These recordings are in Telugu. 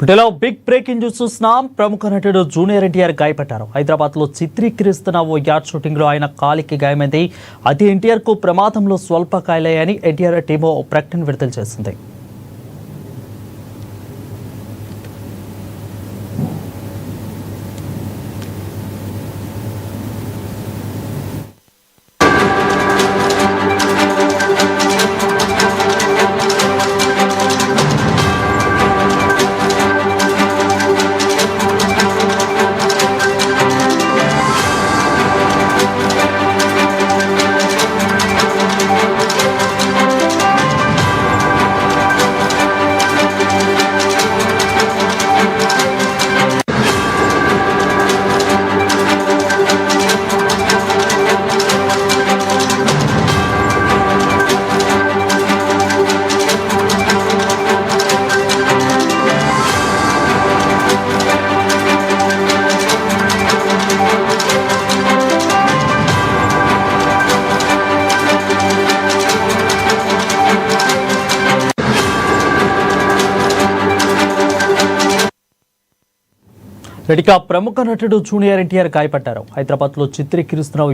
ఇటులో బిగ్ బ్రేకింగ్ న్యూస్ చూస్తున్నాం. ప్రముఖ నటుడు జూనియర్ ఎన్టీఆర్ గాయపడ్డారు. హైదరాబాద్ లో చిత్రీకరిస్తున్న ఓ యాడ్ షూటింగ్ లో ఆయన కాలికి గాయమైంది. అది ఎన్టీఆర్ కు ప్రమాదంలో స్వల్ప గాయాలయ్యాయని ఎన్టీఆర్ టీమ్ ప్రకటన విడుదల చేసింది. ఇక ప్రముఖ నటుడు జూనియర్ ఎన్టీఆర్ గాయపడ్డారు. హైదరాబాద్ లో చిత్రీకరిస్తున్న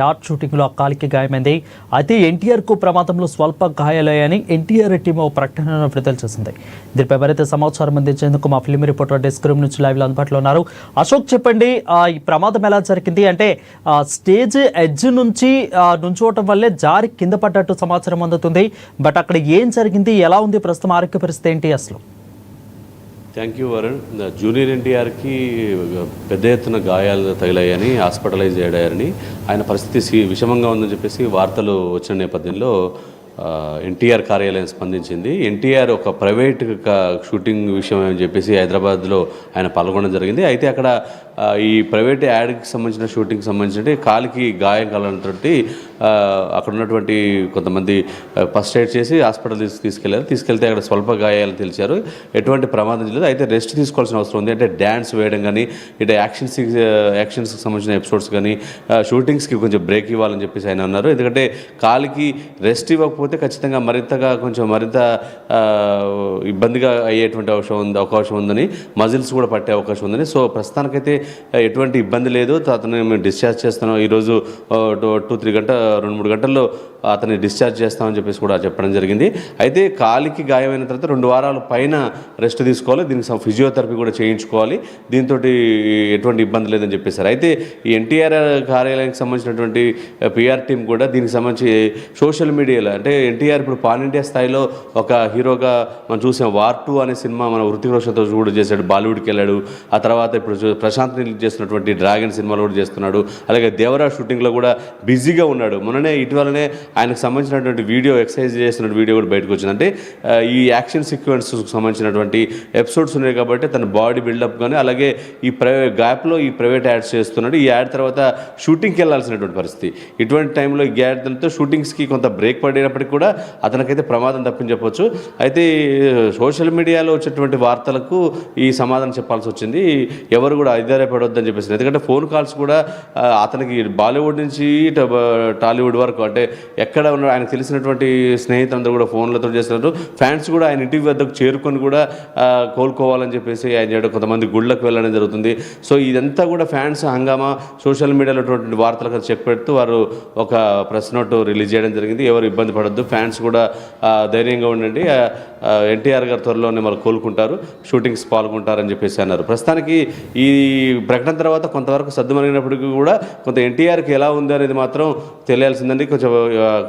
యాడ్ షూటింగ్ లో కాలికి గాయమైంది. అయితే ఎన్టీఆర్ కు ప్రమాదంలో స్వల్ప గాయాలయ్యాయని ఎన్టీఆర్ టీమ్ ప్రకటనను విడుదల చేసింది. దీనిపై మరింత సమాచారం అందించేందుకు మా ఫిల్మ్ రిపోర్టర్ డెస్క్ రూమ్ నుంచి లైవ్ లో అందుబాటులో ఉన్నారు. అశోక్, చెప్పండి, ఈ ప్రమాదం ఎలా జరిగింది? అంటే స్టేజ్ ఎడ్జ్ నుంచి నుంచోవటం వల్లే జారి కింద పడ్డట్టు సమాచారం అందుతుంది. బట్ అక్కడ ఏం జరిగింది, ఎలా ఉంది ప్రస్తుతం ఆరోగ్య పరిస్థితి ఏంటి అసలు? Thank you Varun. జూనియర్ ఎన్టీఆర్కి పెద్ద ఎత్తున గాయాలు తగిలాయని, హాస్పిటలైజ్ అయ్యారని, ఆయన పరిస్థితి విషమంగా ఉందని చెప్పేసి వార్తలు వచ్చిన నేపథ్యంలో ఎన్టీఆర్ కార్యాలయం స్పందించింది. ఎన్టీఆర్ ఒక ప్రైవేట్ షూటింగ్ విషయం అని చెప్పేసి హైదరాబాద్లో ఆయన పాల్గొనడం జరిగింది. అయితే అక్కడ ఈ ప్రైవేట్ యాడ్కి సంబంధించిన షూటింగ్కి సంబంధించి కాలికి గాయం కలడంతో అక్కడ ఉన్నటువంటి కొంతమంది ఫస్ట్ ఎయిడ్ చేసి హాస్పిటల్ తీసుకెళ్తే అక్కడ స్వల్ప గాయాలు తెలిసారు. ఎటువంటి ప్రమాదం లేదు. అయితే రెస్ట్ తీసుకోవాల్సిన అవసరం ఉంది. అంటే డ్యాన్స్ వేయడం కానీ, ఇటు యాక్షన్స్కి సంబంధించిన ఎపిసోడ్స్ కానీ, షూటింగ్స్కి కొంచెం బ్రేక్ ఇవ్వాలని చెప్పేసి ఆయన అన్నారు. ఎందుకంటే కాలికి రెస్ట్ ఇవ్వకపోతే ఖచ్చితంగా మరింత ఇబ్బందిగా అయ్యేటువంటి అవకాశం ఉందని, మజిల్స్ కూడా పట్టే అవకాశం ఉందని. సో ప్రస్తుతానికైతే ఎటువంటి ఇబ్బంది లేదు. అతను మేము డిశ్చార్జ్ చేస్తున్నాం. ఈరోజు 2-3 గంటల్లో అతన్ని డిశ్చార్జ్ చేస్తామని చెప్పేసి కూడా చెప్పడం జరిగింది. అయితే కాలికి గాయమైన తర్వాత 2 వారాల పైన రెస్ట్ తీసుకోవాలి. దీనికి ఫిజియోథెరపీ కూడా చేయించుకోవాలి. దీంతో ఎటువంటి ఇబ్బంది లేదని చెప్పేశారు. అయితే ఈ ఎన్టీఆర్ కార్యాలయానికి సంబంధించినటువంటి పిఆర్ టీం కూడా దీనికి సంబంధించి సోషల్ మీడియాలో, అంటే ఎన్టీఆర్ ఇప్పుడు పాన్ ఇండియా స్థాయిలో ఒక హీరోగా మనం చూసాం. వార్ 2 అనే సినిమా మన హృతిక్ రోషన్తో కూడా చేశాడు, బాలీవుడ్కి వెళ్ళాడు. ఆ తర్వాత ఇప్పుడు ప్రశాంత్ నీల్ చేస్తున్నటువంటి డ్రాగన్ సినిమాలో కూడా చేస్తున్నాడు. అలాగే దేవరా షూటింగ్లో కూడా బిజీగా ఉన్నాడు. ఇటీవలనే ఆయనకు సంబంధించినటువంటి వీడియో, ఎక్సర్సైజ్ చేసిన వీడియో కూడా బయటకు వచ్చింది. అంటే ఈ యాక్షన్ సీక్వెన్స్కి సంబంధించినటువంటి ఎపిసోడ్స్ ఉన్నాయి కాబట్టి తన బాడీ బిల్డప్ కానీ, అలాగే ఈ గ్యాప్లో ఈ ప్రైవేట్ యాడ్స్ చేస్తున్నాడు. ఈ యాడ్ తర్వాత షూటింగ్కి వెళ్ళాల్సినటువంటి పరిస్థితి. ఇటువంటి టైంలో ఈ యాడ్తో షూటింగ్స్కి కొంత బ్రేక్ పడినప్పటికీ కూడా అతనికైతే ప్రమాదం తప్పని చెప్పొచ్చు. అయితే సోషల్ మీడియాలో వచ్చేటువంటి వార్తలకు ఈ సమాధానం చెప్పాల్సి వచ్చింది. ఎవరు కూడా ఆధారపడొద్దని చెప్పేసి. ఎందుకంటే ఫోన్ కాల్స్ కూడా అతనికి బాలీవుడ్ నుంచి టాలీవుడ్ వరకు, అంటే ఎక్కడ ఉన్న ఆయనకు తెలిసినటువంటి స్నేహితులందరూ కూడా ఫోన్లతో చేస్తున్నారు. ఫ్యాన్స్ కూడా ఆయన ఇంటి వద్దకు చేరుకొని కూడా కోలుకోవాలని చెప్పేసి ఆయన చేయడం, కొంతమంది గుళ్ళకు వెళ్ళడం జరుగుతుంది. సో ఇదంతా కూడా ఫ్యాన్స్ హంగామా, సోషల్ మీడియాలో వార్తలకు చెక్ పెడుతూ వారు ఒక ప్రెస్ నోట్ రిలీజ్ చేయడం జరిగింది. ఎవరు ఇబ్బంది పడద్దు, ఫ్యాన్స్ కూడా ధైర్యంగా ఉండండి, ఎన్టీఆర్ గారు త్వరలోనే మరి కోలుకుంటారు, షూటింగ్స్ పాల్గొంటారని చెప్పేసి అన్నారు. ప్రస్తుతానికి ఈ ప్రకటన తర్వాత కొంతవరకు సద్దుమరిగినప్పటికీ కూడా కొంత ఎన్టీఆర్కి ఎలా ఉంది అనేది మాత్రం తెలియాల్సిందండి.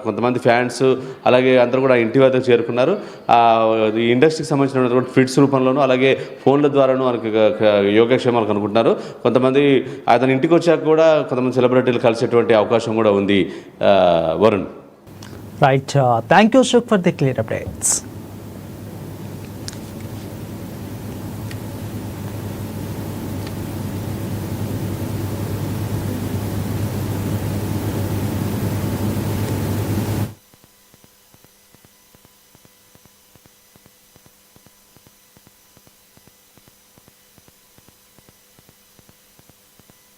కొంతమంది ఫ్యాన్స్ అలాగే అందరూ కూడా ఇంటి వద్దకు చేరుకున్నారు. ఈ ఇండస్ట్రీకి సంబంధించినటువంటి ఫిట్స్ రూపంలోనూ అలాగే ఫోన్ల ద్వారాను మనకి యోగక్షేమాలు కనుక్కుంటున్నారు. కొంతమంది అతని ఇంటికి వచ్చాక కూడా కొంతమంది సెలబ్రిటీలు కలిసేటువంటి అవకాశం కూడా ఉంది. Varun, right, thank you Ashok for the clear updates.